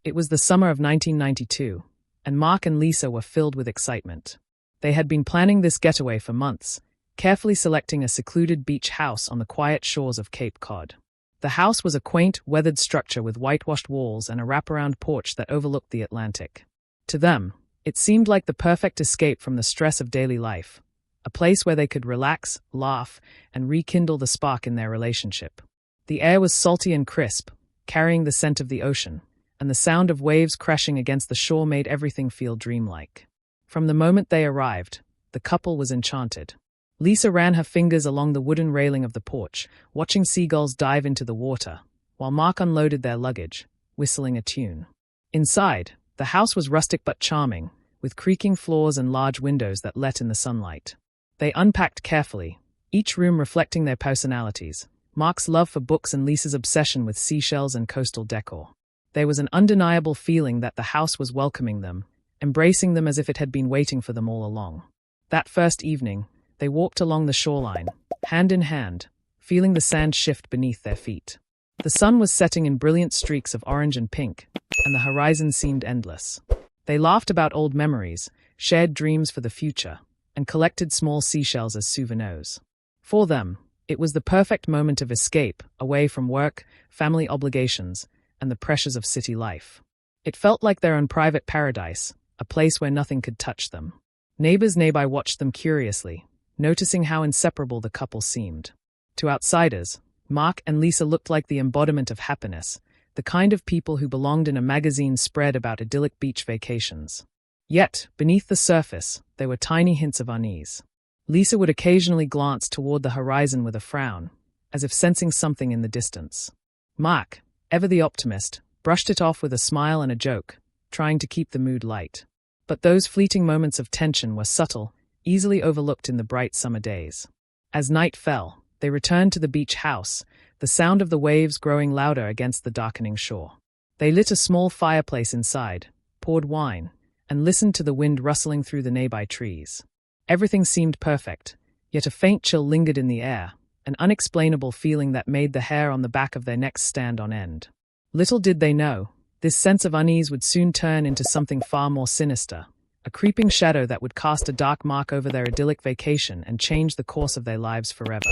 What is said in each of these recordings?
It was the summer of 1992, and Mark and Lisa were filled with excitement. They had been planning this getaway for months, carefully selecting a secluded beach house on the quiet shores of Cape Cod. The house was a quaint, weathered structure with whitewashed walls and a wraparound porch that overlooked the Atlantic. To them, it seemed like the perfect escape from the stress of daily life, a place where they could relax, laugh, and rekindle the spark in their relationship. The air was salty and crisp, carrying the scent of the ocean, and the sound of waves crashing against the shore made everything feel dreamlike. From the moment they arrived, the couple was enchanted. Lisa ran her fingers along the wooden railing of the porch, watching seagulls dive into the water, while Mark unloaded their luggage, whistling a tune. Inside, the house was rustic but charming, with creaking floors and large windows that let in the sunlight. They unpacked carefully, each room reflecting their personalities, Mark's love for books and Lisa's obsession with seashells and coastal decor. There was an undeniable feeling that the house was welcoming them, embracing them as if it had been waiting for them all along. That first evening, they walked along the shoreline, hand in hand, feeling the sand shift beneath their feet. The sun was setting in brilliant streaks of orange and pink, and the horizon seemed endless. They laughed about old memories, shared dreams for the future, and collected small seashells as souvenirs. For them, it was the perfect moment of escape, away from work, family obligations, and the pressures of city life. It felt like their own private paradise, a place where nothing could touch them. Neighbors nearby watched them curiously, noticing how inseparable the couple seemed. To outsiders, Mark and Lisa looked like the embodiment of happiness, the kind of people who belonged in a magazine spread about idyllic beach vacations. Yet, beneath the surface, there were tiny hints of unease. Lisa would occasionally glance toward the horizon with a frown, as if sensing something in the distance. Mark, ever the optimist, brushed it off with a smile and a joke, trying to keep the mood light. But those fleeting moments of tension were subtle, easily overlooked in the bright summer days. As night fell, they returned to the beach house, the sound of the waves growing louder against the darkening shore. They lit a small fireplace inside, poured wine, and listened to the wind rustling through the nearby trees. Everything seemed perfect, yet a faint chill lingered in the air, an unexplainable feeling that made the hair on the back of their necks stand on end. Little did they know, this sense of unease would soon turn into something far more sinister, a creeping shadow that would cast a dark mark over their idyllic vacation and change the course of their lives forever.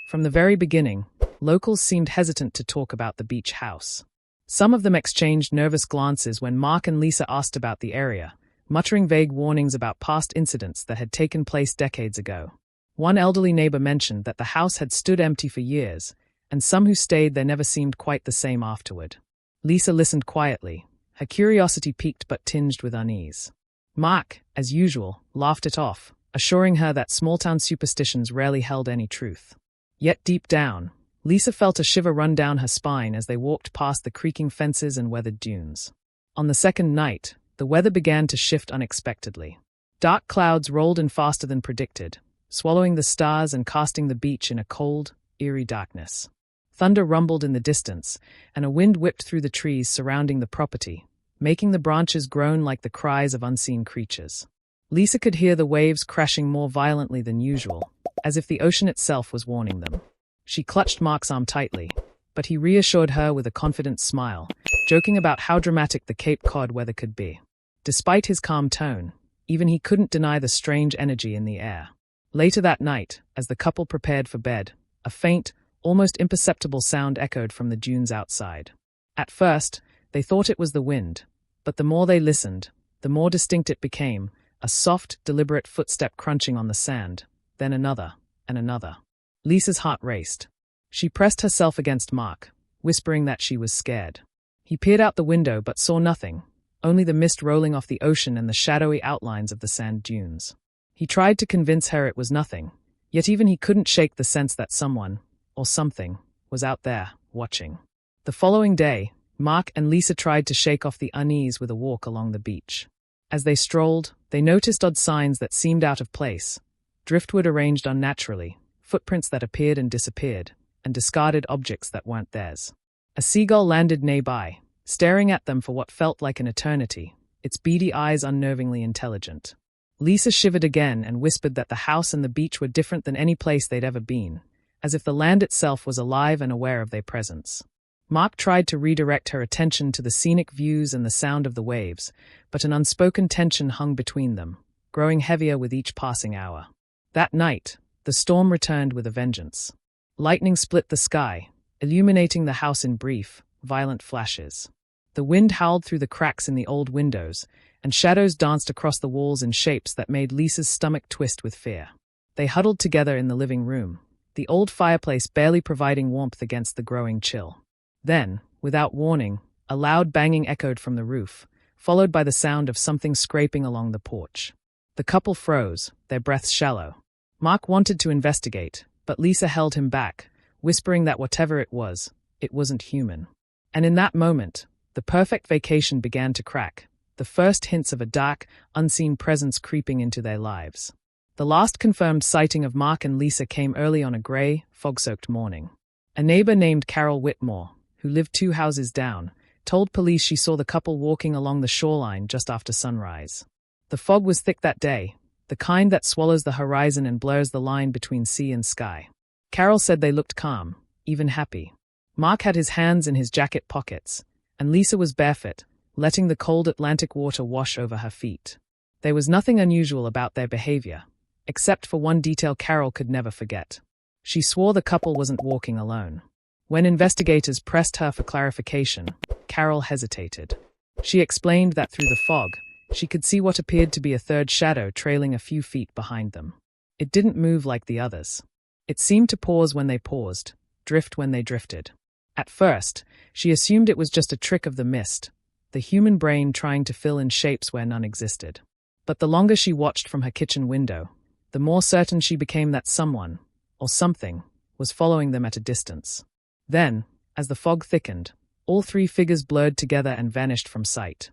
From the very beginning, locals seemed hesitant to talk about the beach house. Some of them exchanged nervous glances when Mark and Lisa asked about the area, muttering vague warnings about past incidents that had taken place decades ago. One elderly neighbor mentioned that the house had stood empty for years, and some who stayed there never seemed quite the same afterward. Lisa listened quietly, her curiosity piqued but tinged with unease. Mark, as usual, laughed it off, assuring her that small-town superstitions rarely held any truth. Yet deep down, Lisa felt a shiver run down her spine as they walked past the creaking fences and weathered dunes. On the second night, the weather began to shift unexpectedly. Dark clouds rolled in faster than predicted, swallowing the stars and casting the beach in a cold, eerie darkness. Thunder rumbled in the distance, and a wind whipped through the trees surrounding the property, making the branches groan like the cries of unseen creatures. Lisa could hear the waves crashing more violently than usual, as if the ocean itself was warning them. She clutched Mark's arm tightly, but he reassured her with a confident smile, joking about how dramatic the Cape Cod weather could be. Despite his calm tone, even he couldn't deny the strange energy in the air. Later that night, as the couple prepared for bed, a faint, almost imperceptible sound echoed from the dunes outside. At first, they thought it was the wind, but the more they listened, the more distinct it became, a soft, deliberate footstep crunching on the sand, then another, and another. Lisa's heart raced. She pressed herself against Mark, whispering that she was scared. He peered out the window but saw nothing, only the mist rolling off the ocean and the shadowy outlines of the sand dunes. He tried to convince her it was nothing, yet even he couldn't shake the sense that someone, or something, was out there, watching. The following day, Mark and Lisa tried to shake off the unease with a walk along the beach. As they strolled, they noticed odd signs that seemed out of place, driftwood arranged unnaturally, footprints that appeared and disappeared, and discarded objects that weren't theirs. A seagull landed nearby, staring at them for what felt like an eternity, its beady eyes unnervingly intelligent. Lisa shivered again and whispered that the house and the beach were different than any place they'd ever been, as if the land itself was alive and aware of their presence. Mark tried to redirect her attention to the scenic views and the sound of the waves, but an unspoken tension hung between them, growing heavier with each passing hour. That night, the storm returned with a vengeance. Lightning split the sky, illuminating the house in brief, violent flashes. The wind howled through the cracks in the old windows, and shadows danced across the walls in shapes that made Lisa's stomach twist with fear. They huddled together in the living room, the old fireplace barely providing warmth against the growing chill. Then, without warning, a loud banging echoed from the roof, followed by the sound of something scraping along the porch. The couple froze, their breaths shallow. Mark wanted to investigate, but Lisa held him back, whispering that whatever it wasn't human. And in that moment, the perfect vacation began to crack, the first hints of a dark, unseen presence creeping into their lives. The last confirmed sighting of Mark and Lisa came early on a gray, fog-soaked morning. A neighbor named Carol Whitmore, who lived 2 houses down, told police she saw the couple walking along the shoreline just after sunrise. The fog was thick that day, the kind that swallows the horizon and blurs the line between sea and sky. Carol said they looked calm, even happy. Mark had his hands in his jacket pockets, and Lisa was barefoot, letting the cold Atlantic water wash over her feet. There was nothing unusual about their behavior, except for one detail Carol could never forget. She swore the couple wasn't walking alone. When investigators pressed her for clarification, Carol hesitated. She explained that through the fog, she could see what appeared to be a third shadow trailing a few feet behind them. It didn't move like the others. It seemed to pause when they paused, drift when they drifted. At first, she assumed it was just a trick of the mist, the human brain trying to fill in shapes where none existed. But the longer she watched from her kitchen window, the more certain she became that someone, or something, was following them at a distance. Then, as the fog thickened, all 3 figures blurred together and vanished from sight.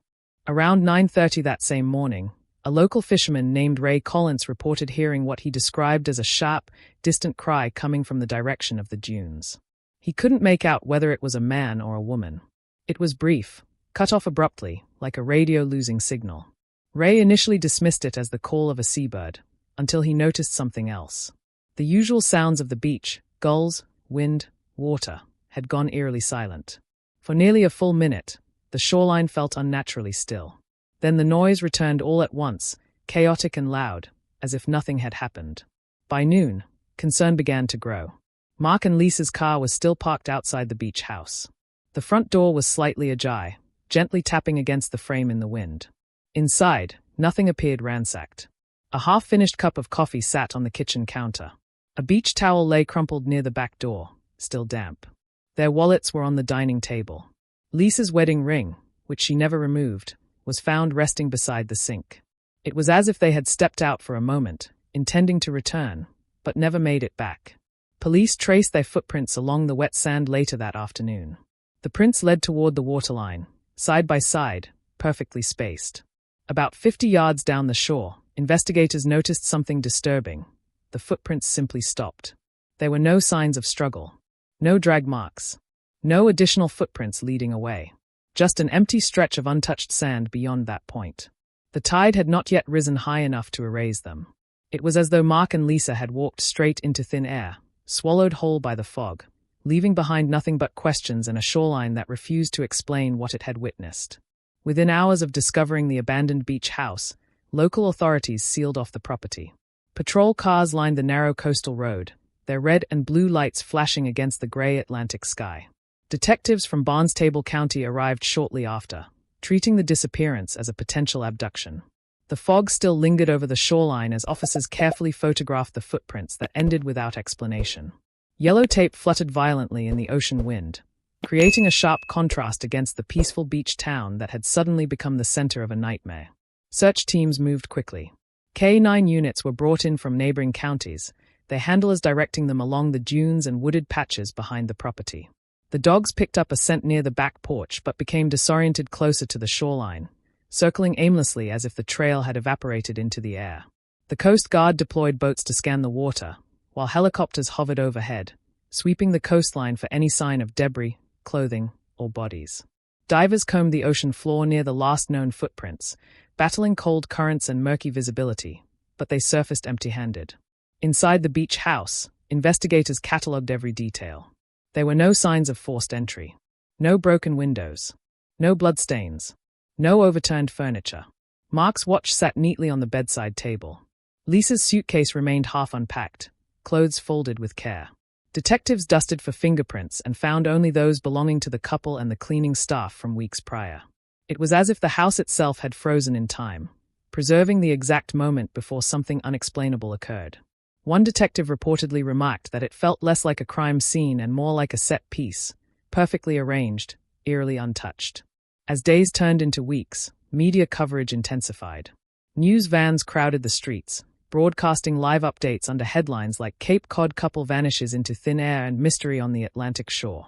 Around 9:30 that same morning, a local fisherman named Ray Collins reported hearing what he described as a sharp, distant cry coming from the direction of the dunes. He couldn't make out whether it was a man or a woman. It was brief, cut off abruptly, like a radio losing signal. Ray initially dismissed it as the call of a seabird, until he noticed something else. The usual sounds of the beach, gulls, wind, water, had gone eerily silent. For nearly a full minute, the shoreline felt unnaturally still. Then the noise returned all at once, chaotic and loud, as if nothing had happened. By noon, concern began to grow. Mark and Lisa's car was still parked outside the beach house. The front door was slightly ajar, gently tapping against the frame in the wind. Inside, nothing appeared ransacked. A half-finished cup of coffee sat on the kitchen counter. A beach towel lay crumpled near the back door, still damp. Their wallets were on the dining table. Lisa's wedding ring, which she never removed, was found resting beside the sink. It was as if they had stepped out for a moment, intending to return, but never made it back. Police traced their footprints along the wet sand later that afternoon. The prints led toward the waterline, side by side, perfectly spaced. About 50 yards down the shore, investigators noticed something disturbing. The footprints simply stopped. There were no signs of struggle. No drag marks. No additional footprints leading away. Just an empty stretch of untouched sand beyond that point. The tide had not yet risen high enough to erase them. It was as though Mark and Lisa had walked straight into thin air, swallowed whole by the fog, leaving behind nothing but questions and a shoreline that refused to explain what it had witnessed. Within hours of discovering the abandoned beach house, local authorities sealed off the property. Patrol cars lined the narrow coastal road, their red and blue lights flashing against the gray Atlantic sky. Detectives from Barnstable County arrived shortly after, treating the disappearance as a potential abduction. The fog still lingered over the shoreline as officers carefully photographed the footprints that ended without explanation. Yellow tape fluttered violently in the ocean wind, creating a sharp contrast against the peaceful beach town that had suddenly become the center of a nightmare. Search teams moved quickly. K-9 units were brought in from neighboring counties, their handlers directing them along the dunes and wooded patches behind the property. The dogs picked up a scent near the back porch but became disoriented closer to the shoreline, circling aimlessly as if the trail had evaporated into the air. The Coast Guard deployed boats to scan the water, while helicopters hovered overhead, sweeping the coastline for any sign of debris, clothing, or bodies. Divers combed the ocean floor near the last known footprints, battling cold currents and murky visibility, but they surfaced empty-handed. Inside the beach house, investigators catalogued every detail. There were no signs of forced entry. No broken windows. No bloodstains. No overturned furniture. Mark's watch sat neatly on the bedside table. Lisa's suitcase remained half unpacked, clothes folded with care. Detectives dusted for fingerprints and found only those belonging to the couple and the cleaning staff from weeks prior. It was as if the house itself had frozen in time, preserving the exact moment before something unexplainable occurred. One detective reportedly remarked that it felt less like a crime scene and more like a set piece, perfectly arranged, eerily untouched. As days turned into weeks, media coverage intensified. News vans crowded the streets, broadcasting live updates under headlines like Cape Cod couple vanishes into thin air and mystery on the Atlantic shore.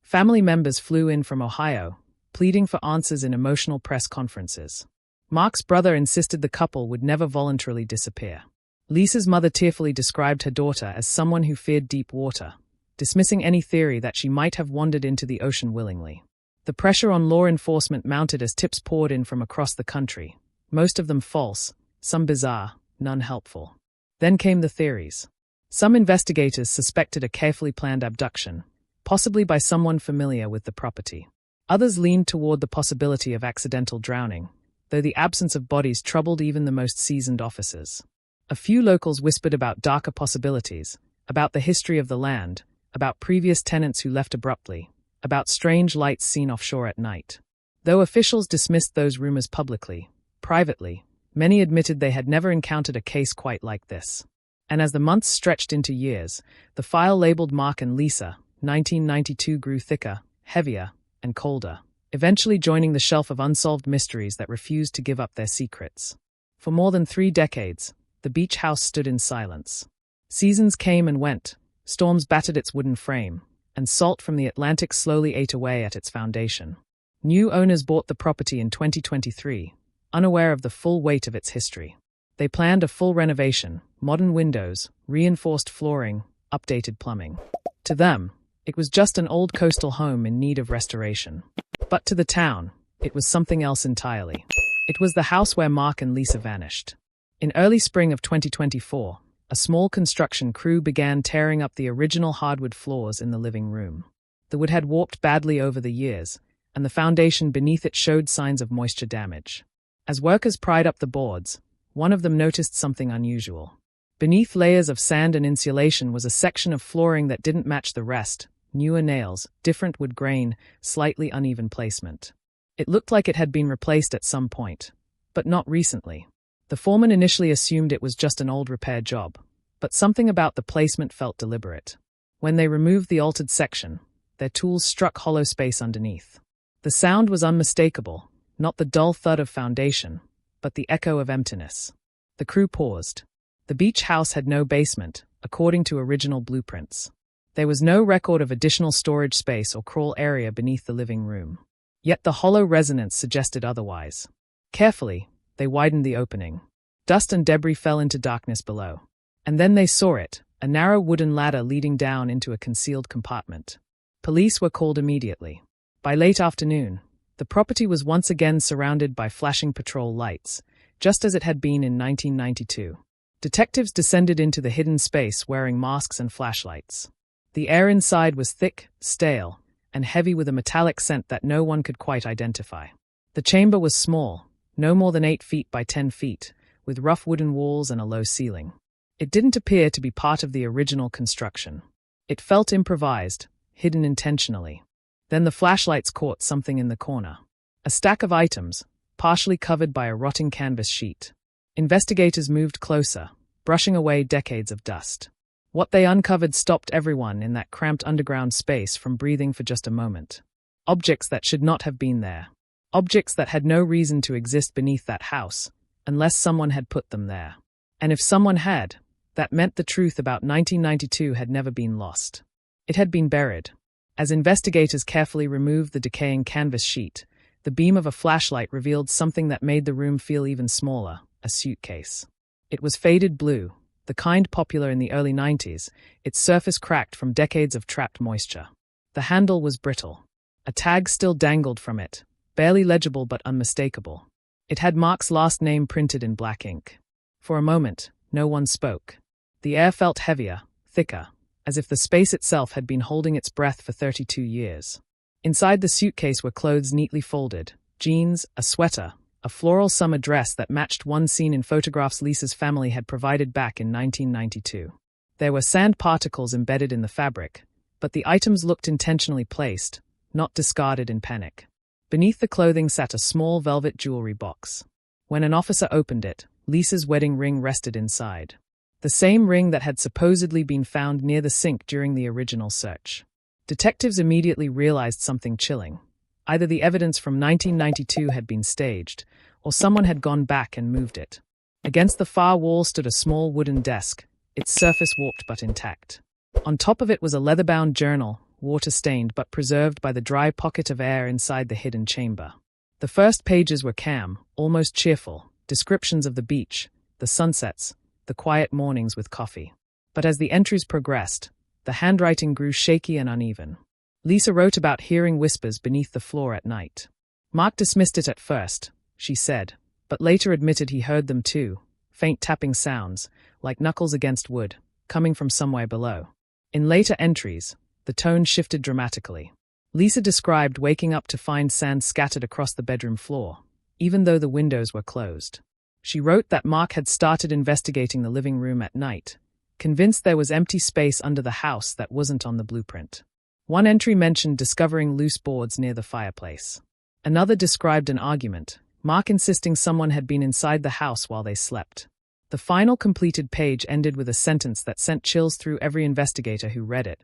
Family members flew in from Ohio, pleading for answers in emotional press conferences. Mark's brother insisted the couple would never voluntarily disappear. Lisa's mother tearfully described her daughter as someone who feared deep water, dismissing any theory that she might have wandered into the ocean willingly. The pressure on law enforcement mounted as tips poured in from across the country, most of them false, some bizarre, none helpful. Then came the theories. Some investigators suspected a carefully planned abduction, possibly by someone familiar with the property. Others leaned toward the possibility of accidental drowning, though the absence of bodies troubled even the most seasoned officers. A few locals whispered about darker possibilities, about the history of the land, about previous tenants who left abruptly, about strange lights seen offshore at night. Though officials dismissed those rumors publicly, privately, many admitted they had never encountered a case quite like this. And as the months stretched into years, the file labeled Mark and Lisa, 1992, grew thicker, heavier, and colder, eventually joining the shelf of unsolved mysteries that refused to give up their secrets. For more than 3 decades, the beach house stood in silence. Seasons came and went, storms battered its wooden frame, and salt from the Atlantic slowly ate away at its foundation. New owners bought the property in 2023, unaware of the full weight of its history. They planned a full renovation, modern windows, reinforced flooring, updated plumbing. To them, it was just an old coastal home in need of restoration. But to the town, it was something else entirely. It was the house where Mark and Lisa vanished. In early spring of 2024, a small construction crew began tearing up the original hardwood floors in the living room. The wood had warped badly over the years, and the foundation beneath it showed signs of moisture damage. As workers pried up the boards, one of them noticed something unusual. Beneath layers of sand and insulation was a section of flooring that didn't match the rest, newer nails, different wood grain, slightly uneven placement. It looked like it had been replaced at some point, but not recently. The foreman initially assumed it was just an old repair job, but something about the placement felt deliberate. When they removed the altered section, their tools struck hollow space underneath. The sound was unmistakable, not the dull thud of foundation, but the echo of emptiness. The crew paused. The beach house had no basement, according to original blueprints. There was no record of additional storage space or crawl area beneath the living room. Yet the hollow resonance suggested otherwise. Carefully, they widened the opening. Dust and debris fell into darkness below. And then they saw it, a narrow wooden ladder leading down into a concealed compartment. Police were called immediately. By late afternoon, the property was once again surrounded by flashing patrol lights, just as it had been in 1992. Detectives descended into the hidden space wearing masks and flashlights. The air inside was thick, stale, and heavy with a metallic scent that no one could quite identify. The chamber was small, no more than 8 feet by 10 feet, with rough wooden walls and a low ceiling. It didn't appear to be part of the original construction. It felt improvised, hidden intentionally. Then the flashlights caught something in the corner. A stack of items, partially covered by a rotting canvas sheet. Investigators moved closer, brushing away decades of dust. What they uncovered stopped everyone in that cramped underground space from breathing for just a moment. Objects that should not have been there. Objects that had no reason to exist beneath that house, unless someone had put them there. And if someone had, that meant the truth about 1992 had never been lost. It had been buried. As investigators carefully removed the decaying canvas sheet, the beam of a flashlight revealed something that made the room feel even smaller, a suitcase. It was faded blue, the kind popular in the early 90s, its surface cracked from decades of trapped moisture. The handle was brittle. A tag still dangled from it, barely legible but unmistakable. It had Mark's last name printed in black ink. For a moment, no one spoke. The air felt heavier, thicker, as if the space itself had been holding its breath for 32 years. Inside the suitcase were clothes neatly folded, jeans, a sweater, a floral summer dress that matched one seen in photographs Lisa's family had provided back in 1992. There were sand particles embedded in the fabric, but the items looked intentionally placed, not discarded in panic. Beneath the clothing sat a small velvet jewelry box. When an officer opened it, Lisa's wedding ring rested inside. The same ring that had supposedly been found near the sink during the original search. Detectives immediately realized something chilling. Either the evidence from 1992 had been staged, or someone had gone back and moved it. Against the far wall stood a small wooden desk, its surface warped but intact. On top of it was a leather-bound journal, water-stained but preserved by the dry pocket of air inside the hidden chamber. The first pages were calm, almost cheerful, descriptions of the beach, the sunsets, the quiet mornings with coffee. But as the entries progressed, the handwriting grew shaky and uneven. Lisa wrote about hearing whispers beneath the floor at night. Mark dismissed it at first, she said, but later admitted he heard them too, faint tapping sounds, like knuckles against wood, coming from somewhere below. In later entries, the tone shifted dramatically. Lisa described waking up to find sand scattered across the bedroom floor, even though the windows were closed. She wrote that Mark had started investigating the living room at night, convinced there was empty space under the house that wasn't on the blueprint. One entry mentioned discovering loose boards near the fireplace. Another described an argument, Mark insisting someone had been inside the house while they slept. The final completed page ended with a sentence that sent chills through every investigator who read it.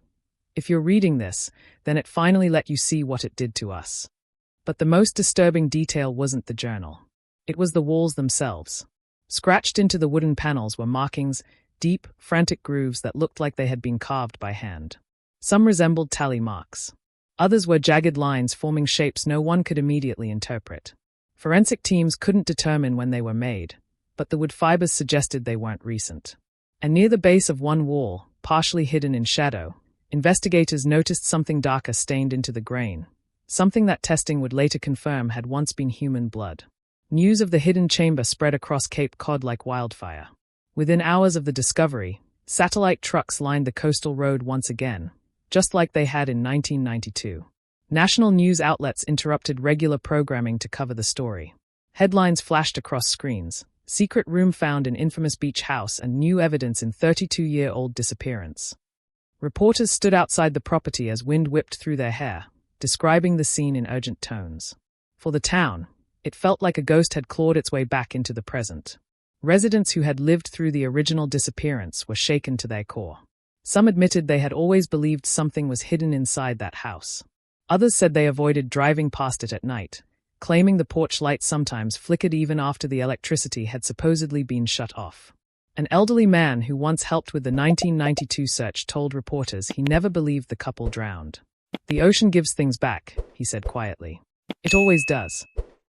If you're reading this, then it finally let you see what it did to us. But the most disturbing detail wasn't the journal. It was the walls themselves. Scratched into the wooden panels were markings, deep, frantic grooves that looked like they had been carved by hand. Some resembled tally marks. Others were jagged lines forming shapes no one could immediately interpret. Forensic teams couldn't determine when they were made, but the wood fibers suggested they weren't recent. And near the base of one wall, partially hidden in shadow, investigators noticed something darker stained into the grain, something that testing would later confirm had once been human blood. News of the hidden chamber spread across Cape Cod like wildfire. Within hours of the discovery, satellite trucks lined the coastal road once again, just like they had in 1992. National news outlets interrupted regular programming to cover the story. Headlines flashed across screens: secret room found in infamous beach house and new evidence in 32-year-old disappearance. Reporters stood outside the property as wind whipped through their hair, describing the scene in urgent tones. For the town, it felt like a ghost had clawed its way back into the present. Residents who had lived through the original disappearance were shaken to their core. Some admitted they had always believed something was hidden inside that house. Others said they avoided driving past it at night, claiming the porch light sometimes flickered even after the electricity had supposedly been shut off. An elderly man who once helped with the 1992 search told reporters he never believed the couple drowned. "The ocean gives things back," he said quietly. "It always does."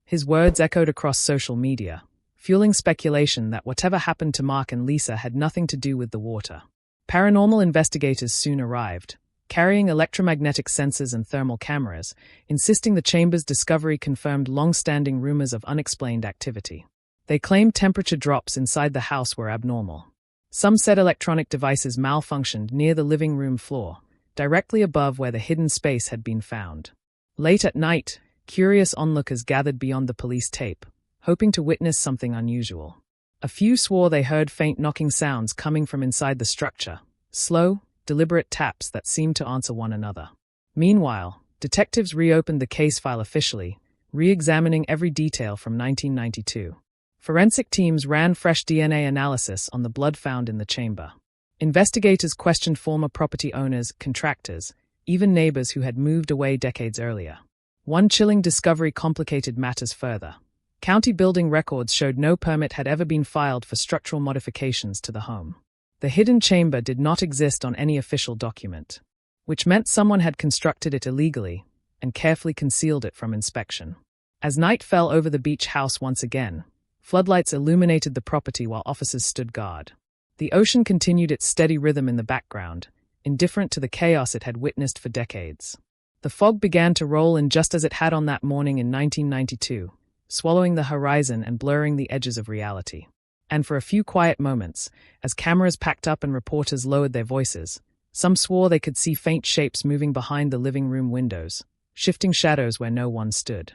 His words echoed across social media, fueling speculation that whatever happened to Mark and Lisa had nothing to do with the water. Paranormal investigators soon arrived, carrying electromagnetic sensors and thermal cameras, insisting the chamber's discovery confirmed long-standing rumors of unexplained activity. They claimed temperature drops inside the house were abnormal. Some said electronic devices malfunctioned near the living room floor, directly above where the hidden space had been found. Late at night, curious onlookers gathered beyond the police tape, hoping to witness something unusual. A few swore they heard faint knocking sounds coming from inside the structure, slow, deliberate taps that seemed to answer one another. Meanwhile, detectives reopened the case file officially, re-examining every detail from 1992. Forensic teams ran fresh DNA analysis on the blood found in the chamber. Investigators questioned former property owners, contractors, even neighbors who had moved away decades earlier. One chilling discovery complicated matters further. County building records showed no permit had ever been filed for structural modifications to the home. The hidden chamber did not exist on any official document, which meant someone had constructed it illegally and carefully concealed it from inspection. As night fell over the beach house once again, floodlights illuminated the property while officers stood guard. The ocean continued its steady rhythm in the background, indifferent to the chaos it had witnessed for decades. The fog began to roll in just as it had on that morning in 1992, swallowing the horizon and blurring the edges of reality. And for a few quiet moments, as cameras packed up and reporters lowered their voices, some swore they could see faint shapes moving behind the living room windows, shifting shadows where no one stood.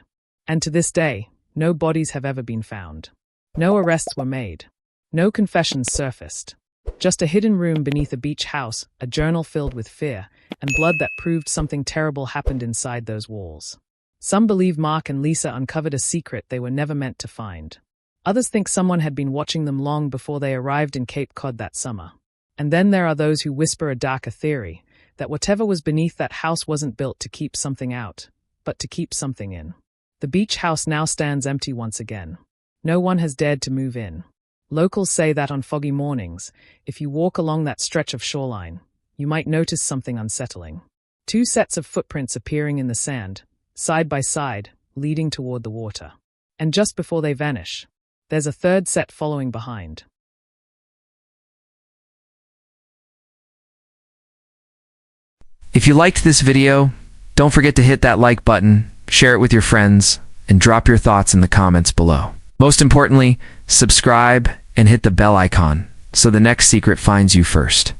And to this day, no bodies have ever been found. No arrests were made. No confessions surfaced. Just a hidden room beneath a beach house, a journal filled with fear, and blood that proved something terrible happened inside those walls. Some believe Mark and Lisa uncovered a secret they were never meant to find. Others think someone had been watching them long before they arrived in Cape Cod that summer. And then there are those who whisper a darker theory, that whatever was beneath that house wasn't built to keep something out, but to keep something in. The beach house now stands empty once again. No one has dared to move in. Locals say that on foggy mornings, if you walk along that stretch of shoreline, you might notice something unsettling. Two sets of footprints appearing in the sand, side by side, leading toward the water. And just before they vanish, there's a third set following behind. If you liked this video, don't forget to hit that like button, share it with your friends, and drop your thoughts in the comments below. Most importantly, subscribe and hit the bell icon so the next secret finds you first.